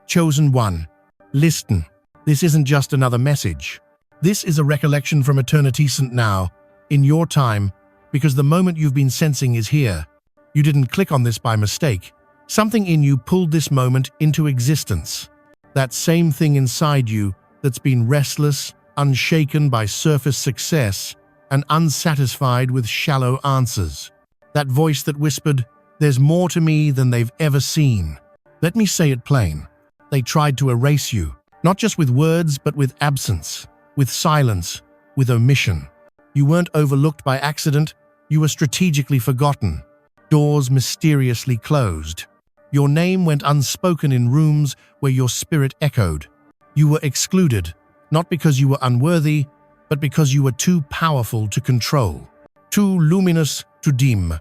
Chosen one, listen. This isn't just another message. This is a recollection from eternity now, in your time, because the moment you've been sensing is here. You didn't click on this by mistake. Something in you pulled this moment into existence. That same thing inside you that's been restless, unshaken by surface success, and unsatisfied with shallow answers. That voice that whispered, "There's more to me than they've ever seen." Let me say it plain. They tried to erase you, not just with words, but with absence, with silence, with omission. You weren't overlooked by accident, you were strategically forgotten. Doors mysteriously closed. Your name went unspoken in rooms where your spirit echoed. You were excluded, not because you were unworthy, but because you were too powerful to control, too luminous to dim,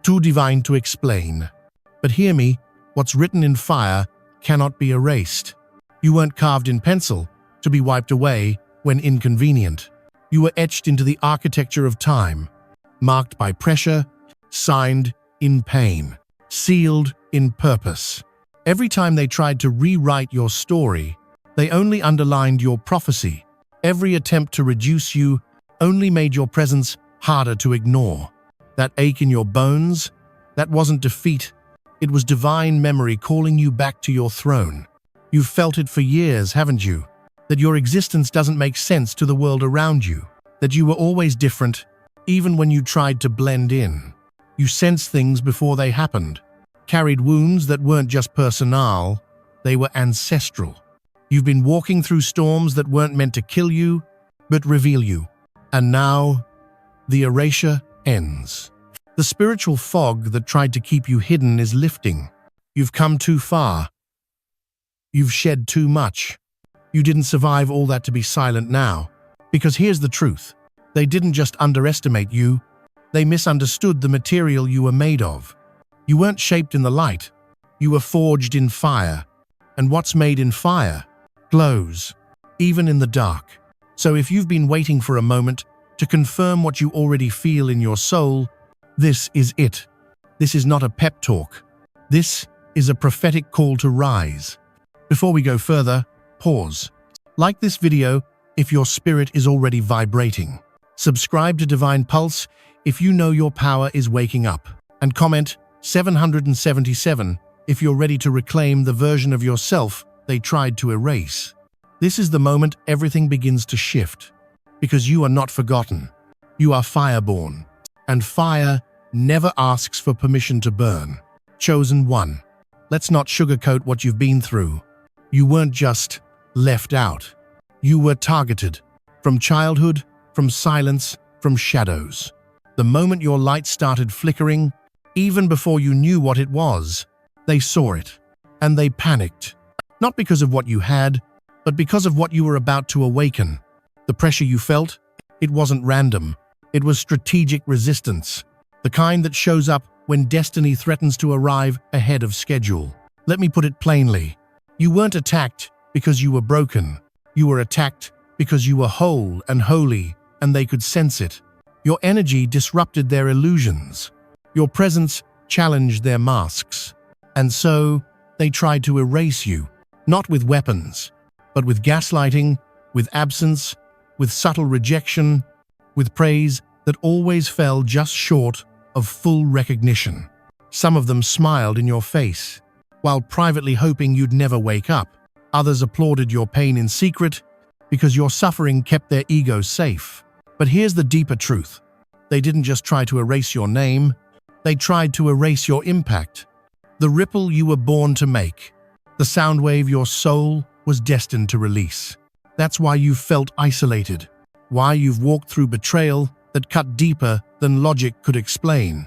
too divine to explain. But hear me, what's written in fire cannot be erased. You weren't carved in pencil to be wiped away when inconvenient. You were etched into the architecture of time, marked by pressure, signed in pain, sealed in purpose. Every time they tried to rewrite your story, they only underlined your prophecy. Every attempt to reduce you only made your presence harder to ignore. That ache in your bones, that wasn't defeat. It was divine memory calling you back to your throne. You've felt it for years, haven't you? That your existence doesn't make sense to the world around you. That you were always different, even when you tried to blend in. You sensed things before they happened. Carried wounds that weren't just personal, they were ancestral. You've been walking through storms that weren't meant to kill you, but reveal you. And now, the erasure ends. The spiritual fog that tried to keep you hidden is lifting. You've come too far. You've shed too much. You didn't survive all that to be silent now. Because here's the truth. They didn't just underestimate you. They misunderstood the material you were made of. You weren't shaped in the light. You were forged in fire. And what's made in fire glows, even in the dark. So if you've been waiting for a moment to confirm what you already feel in your soul, this is it. This is not a pep talk. This is a prophetic call to rise. Before we go further, pause. Like this video if your spirit is already vibrating. Subscribe to Divine Pulse if you know your power is waking up. And comment 777 if you're ready to reclaim the version of yourself they tried to erase. This is the moment everything begins to shift. Because you are not forgotten. You are fireborn. And fire never asks for permission to burn. Chosen one. Let's not sugarcoat what you've been through. You weren't just left out. You were targeted. From childhood, from silence, from shadows. The moment your light started flickering, even before you knew what it was, they saw it. And they panicked. Not because of what you had, but because of what you were about to awaken. The pressure you felt, it wasn't random. It was strategic resistance. The kind that shows up when destiny threatens to arrive ahead of schedule. Let me put it plainly. You weren't attacked because you were broken. You were attacked because you were whole and holy, and they could sense it. Your energy disrupted their illusions. Your presence challenged their masks. And so, they tried to erase you. Not with weapons, but with gaslighting, with absence, with subtle rejection, with praise that always fell just short of full recognition. Some of them smiled in your face, while privately hoping you'd never wake up. Others applauded your pain in secret because your suffering kept their egos safe. But here's the deeper truth. They didn't just try to erase your name, they tried to erase your impact. The ripple you were born to make. The sound wave your soul was destined to release. That's why you've felt isolated. Why you've walked through betrayal that cut deeper than logic could explain.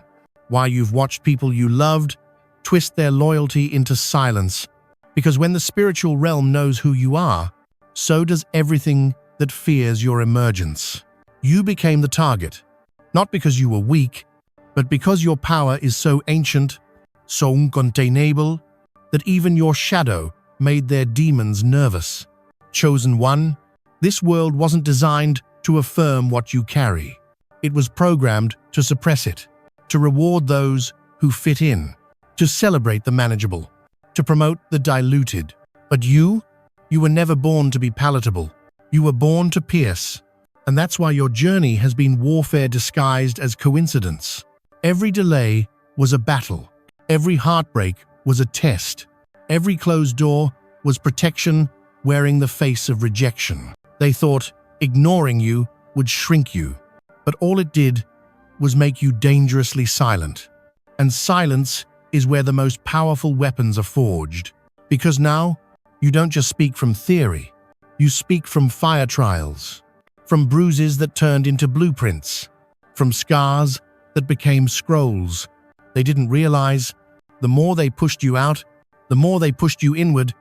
Why you've watched people you loved twist their loyalty into silence. Because when the spiritual realm knows who you are, so does everything that fears your emergence. You became the target, not because you were weak, but because your power is so ancient, so uncontainable, that even your shadow made their demons nervous. Chosen one, this world wasn't designed to affirm what you carry. It was programmed to suppress it, to reward those who fit in, to celebrate the manageable, to promote the diluted. But you were never born to be palatable. You were born to pierce. And that's why your journey has been warfare disguised as coincidence. Every delay was a battle. Every heartbreak was a test. Every closed door was protection wearing the face of rejection. They thought ignoring you would shrink you. But all it did was make you dangerously silent. And silence is where the most powerful weapons are forged. Because now, you don't just speak from theory. You speak from fire trials, from bruises that turned into blueprints, from scars that became scrolls. They didn't realize, the more they pushed you out, the more they pushed you inward,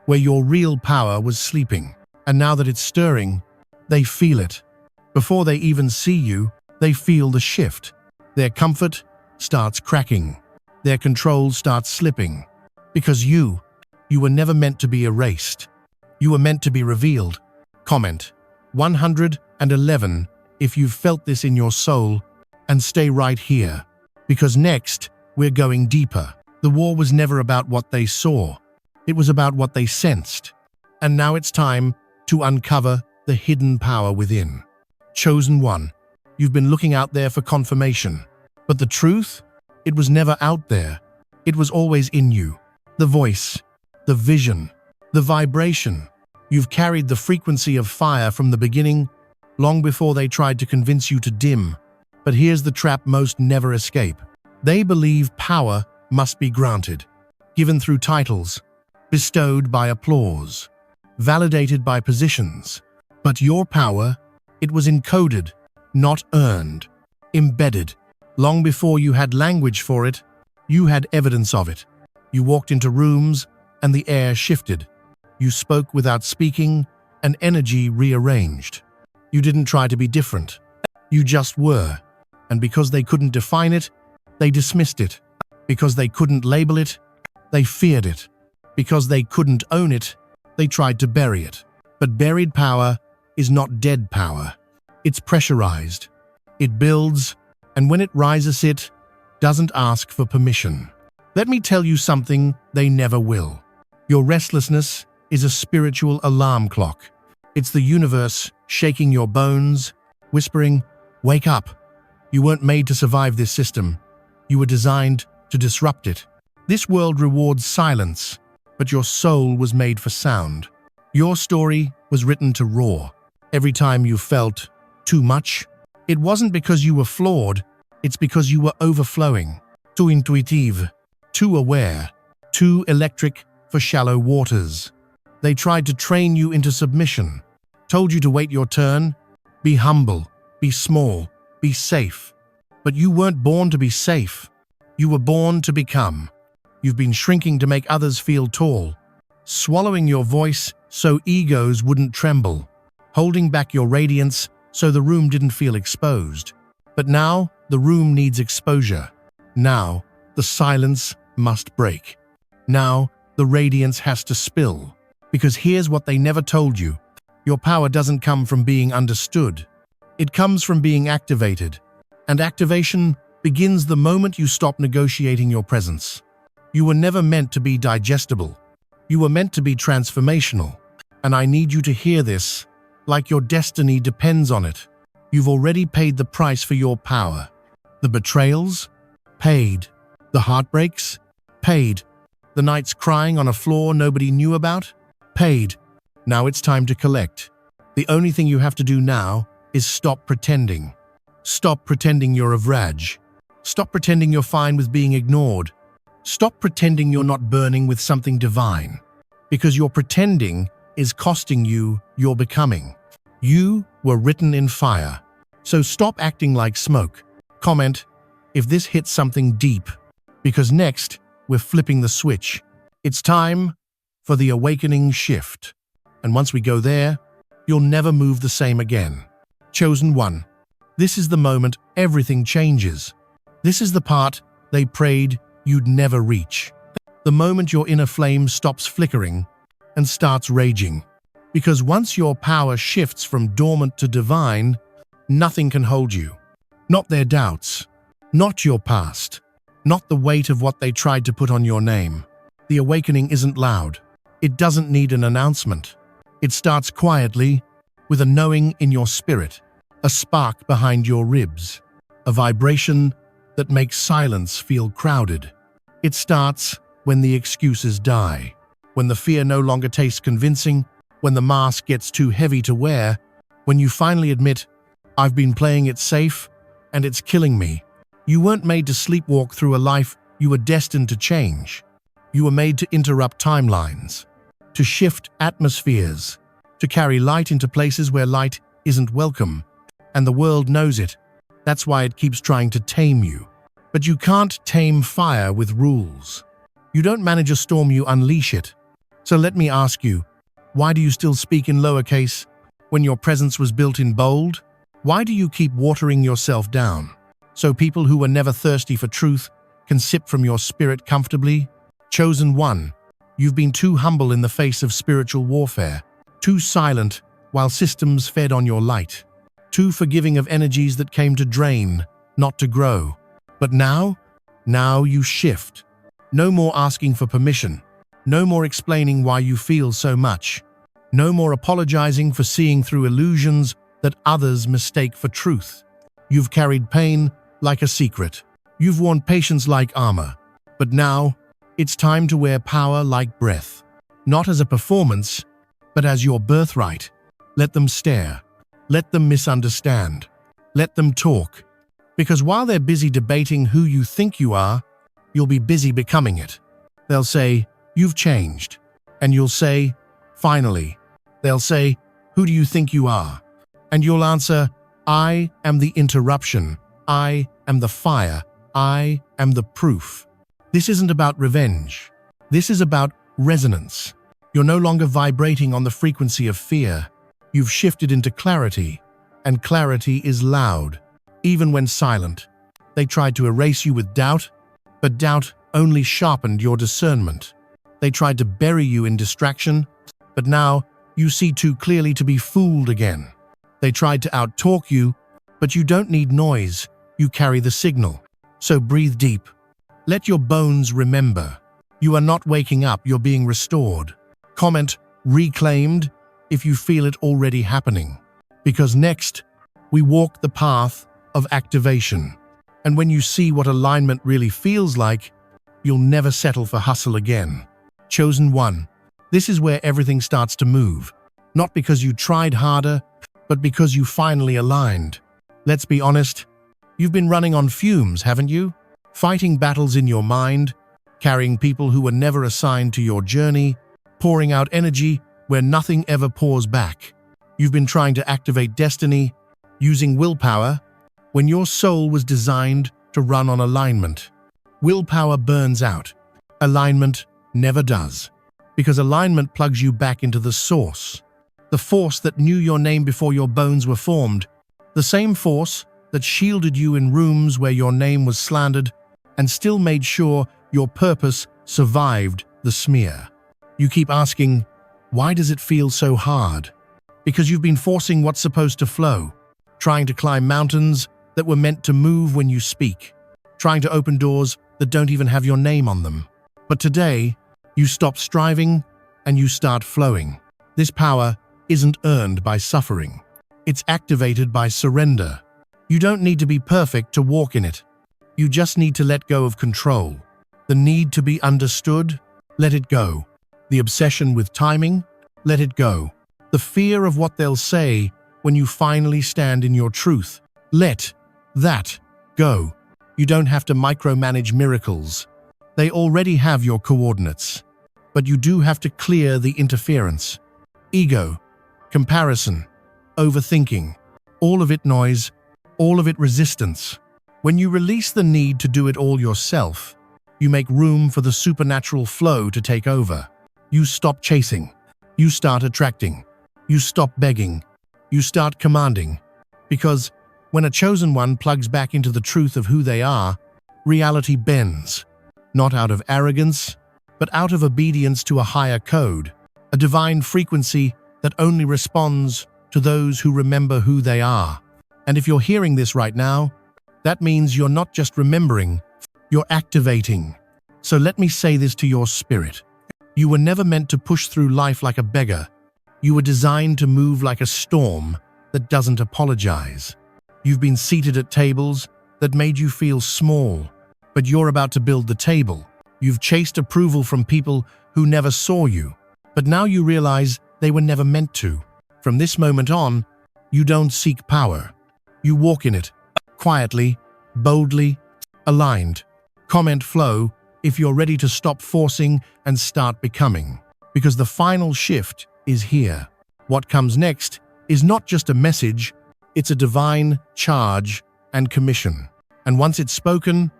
where your real power was sleeping. And now that it's stirring, they feel it. Before they even see you, they feel the shift. Their comfort starts cracking. Their control starts slipping. Because you were never meant to be erased. You were meant to be revealed. Comment 111 if you've felt this in your soul, and stay right here. Because next, we're going deeper. The war was never about what they saw. It was about what they sensed. And now it's time to uncover the hidden power within. Chosen one, you've been looking out there for confirmation. But the truth? It was never out there. It was always in you. The voice, the vision, the vibration. You've carried the frequency of fire from the beginning, long before they tried to convince you to dim. But here's the trap most never escape. They believe power must be granted, given through titles, bestowed by applause, validated by positions. But your power, it was encoded, not earned, embedded. Long before you had language for it, you had evidence of it. You walked into rooms and the air shifted. You spoke without speaking and energy rearranged. You didn't try to be different. You just were. And because they couldn't define it, they dismissed it. Because they couldn't label it, they feared it. Because they couldn't own it, they tried to bury it. But buried power is not dead power. It's pressurized. It builds, and when it rises, it doesn't ask for permission. Let me tell you something they never will. Your restlessness is a spiritual alarm clock. It's the universe shaking your bones, whispering, "Wake up." You weren't made to survive this system. You were designed to disrupt it. This world rewards silence, but your soul was made for sound. Your story was written to roar. Every time you felt too much, it wasn't because you were flawed, it's because you were overflowing. Too intuitive, too aware, too electric for shallow waters. They tried to train you into submission, told you to wait your turn, be humble, be small, be safe. But you weren't born to be safe. You were born to become. You've been shrinking to make others feel tall, swallowing your voice so egos wouldn't tremble, holding back your radiance so the room didn't feel exposed. But now, the room needs exposure. Now, the silence must break. Now, the radiance has to spill. Because here's what they never told you. Your power doesn't come from being understood. It comes from being activated. And activation begins the moment you stop negotiating your presence. You were never meant to be digestible. You were meant to be transformational. And I need you to hear this, like your destiny depends on it. You've already paid the price for your power. The betrayals? Paid. The heartbreaks? Paid. The nights crying on a floor nobody knew about? Paid. Now it's time to collect. The only thing you have to do now is stop pretending. Stop pretending you're average. Stop pretending you're fine with being ignored. Stop pretending you're not burning with something divine. Because your pretending is costing you your becoming. You were written in fire. So stop acting like smoke. Comment if this hits something deep. Because next, we're flipping the switch. It's time for the awakening shift. And once we go there, you'll never move the same again. Chosen one. This is the moment everything changes. This is the part they prayed you'd never reach. The moment your inner flame stops flickering and starts raging. Because once your power shifts from dormant to divine, nothing can hold you. Not their doubts, not your past, not the weight of what they tried to put on your name. The awakening isn't loud. It doesn't need an announcement. It starts quietly, with a knowing in your spirit, a spark behind your ribs, a vibration that makes silence feel crowded. It starts when the excuses die, when the fear no longer tastes convincing, when the mask gets too heavy to wear, when you finally admit, "I've been playing it safe, and it's killing me." You weren't made to sleepwalk through a life you were destined to change. You were made to interrupt timelines, to shift atmospheres, to carry light into places where light isn't welcome. And the world knows it. That's why it keeps trying to tame you. But you can't tame fire with rules. You don't manage a storm, you unleash it. So let me ask you, why do you still speak in lowercase when your presence was built in bold? Why do you keep watering yourself down, so people who were never thirsty for truth can sip from your spirit comfortably? Chosen one, you've been too humble in the face of spiritual warfare, too silent while systems fed on your light, too forgiving of energies that came to drain, not to grow. But now you shift. No more asking for permission. No more explaining why you feel so much. No more apologizing for seeing through illusions that others mistake for truth. You've carried pain like a secret. You've worn patience like armor. But now, it's time to wear power like breath. Not as a performance, but as your birthright. Let them stare. Let them misunderstand. Let them talk. Because while they're busy debating who you think you are, you'll be busy becoming it. They'll say, "You've changed." And you'll say, "Finally." They'll say, "Who do you think you are?" And you'll answer, "I am the interruption. I am the fire. I am the proof." This isn't about revenge. This is about resonance. You're no longer vibrating on the frequency of fear. You've shifted into clarity, and clarity is loud, even when silent. They tried to erase you with doubt, but doubt only sharpened your discernment. They tried to bury you in distraction, but now you see too clearly to be fooled again. They tried to outtalk you, but you don't need noise, you carry the signal. So breathe deep. Let your bones remember. You are not waking up, you're being restored. Comment, "Reclaimed," if you feel it already happening. Because next, we walk the path of activation. And when you see what alignment really feels like, you'll never settle for hustle again. Chosen one, this is where everything starts to move. Not because you tried harder, but because you finally aligned. Let's be honest, you've been running on fumes, haven't you? Fighting battles in your mind, carrying people who were never assigned to your journey, pouring out energy where nothing ever pours back. You've been trying to activate destiny, using willpower, when your soul was designed to run on alignment. Willpower burns out. Alignment never does. Because alignment plugs you back into the source. The force that knew your name before your bones were formed. The same force that shielded you in rooms where your name was slandered and still made sure your purpose survived the smear. You keep asking, why does it feel so hard? Because you've been forcing what's supposed to flow, trying to climb mountains that were meant to move when you speak, trying to open doors that don't even have your name on them. But today, you stop striving and you start flowing. This power isn't earned by suffering. It's activated by surrender. You don't need to be perfect to walk in it. You just need to let go of control. The need to be understood, let it go. The obsession with timing, let it go. The fear of what they'll say when you finally stand in your truth, let that go. You don't have to micromanage miracles. They already have your coordinates. But you do have to clear the interference. Ego, comparison, overthinking, all of it noise, all of it resistance. When you release the need to do it all yourself, you make room for the supernatural flow to take over. You stop chasing. You start attracting. You stop begging. You start commanding. Because when a chosen one plugs back into the truth of who they are, reality bends. Not out of arrogance, but out of obedience to a higher code, a divine frequency that only responds to those who remember who they are. And if you're hearing this right now, that means you're not just remembering, you're activating. So let me say this to your spirit. You were never meant to push through life like a beggar. You were designed to move like a storm that doesn't apologize. You've been seated at tables that made you feel small, but you're about to build the table. You've chased approval from people who never saw you, but now you realize they were never meant to. From this moment on, you don't seek power. You walk in it, quietly, boldly, aligned. Comment flow if you're ready to stop forcing and start becoming, because the final shift is here. What comes next is not just a message, it's a divine charge and commission. And once it's spoken,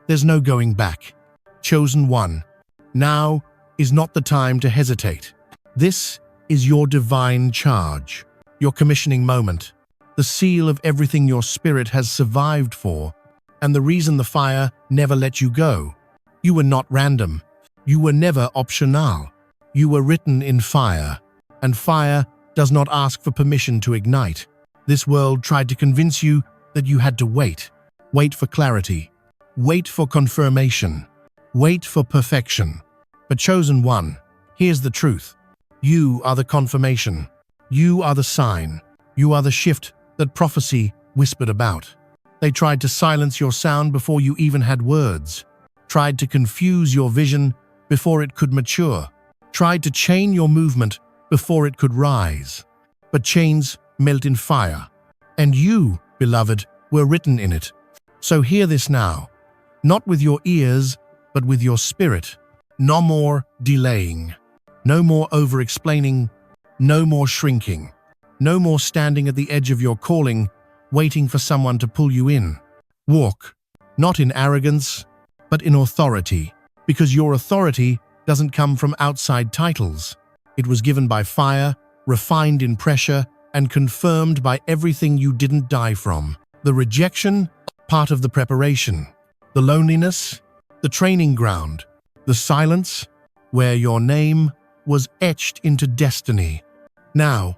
there's no going back. Chosen one, now is not the time to hesitate. This is your divine charge, your commissioning moment, the seal of everything your spirit has survived for, and the reason the fire never let you go. You were not random. You were never optional. You were written in fire, and fire does not ask for permission to ignite. This world tried to convince you that you had to wait. Wait for clarity. Wait for confirmation. Wait for perfection. But chosen one, here's the truth. You are the confirmation. You are the sign. You are the shift that prophecy whispered about. They tried to silence your sound before you even had words. Tried to confuse your vision before it could mature. Tried to chain your movement before it could rise. But chains melt in fire. And you, beloved, were written in it. So hear this now. Not with your ears, but with your spirit. No more delaying. No more over-explaining. No more shrinking. No more standing at the edge of your calling, waiting for someone to pull you in. Walk, not in arrogance, but in authority, because your authority doesn't come from outside titles. It was given by fire, refined in pressure, and confirmed by everything you didn't die from. The rejection, part of the preparation. The loneliness, the training ground. The silence, where your name was etched into destiny. Now,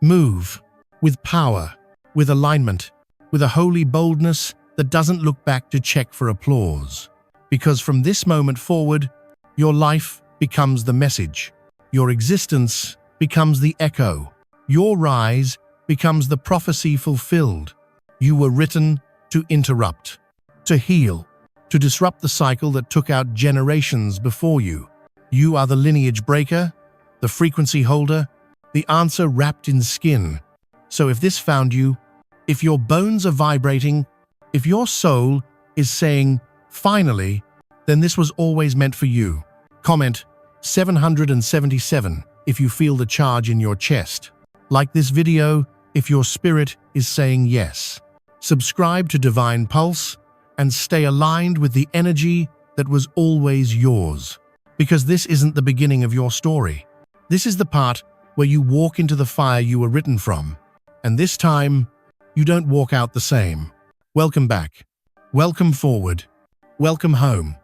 move, with power, with alignment, with a holy boldness that doesn't look back to check for applause. Because from this moment forward, your life becomes the message. Your existence becomes the echo. Your rise becomes the prophecy fulfilled. You were written to interrupt, to heal, to disrupt the cycle that took out generations before you. You are the lineage breaker, the frequency holder, the answer wrapped in skin. So if this found you, if your bones are vibrating, if your soul is saying, finally, then this was always meant for you. Comment 777 if you feel the charge in your chest. Like this video if your spirit is saying yes. Subscribe to Divine Pulse and stay aligned with the energy that was always yours. Because this isn't the beginning of your story. This is the part where you walk into the fire you were written from. And this time, you don't walk out the same. Welcome back. Welcome forward. Welcome home.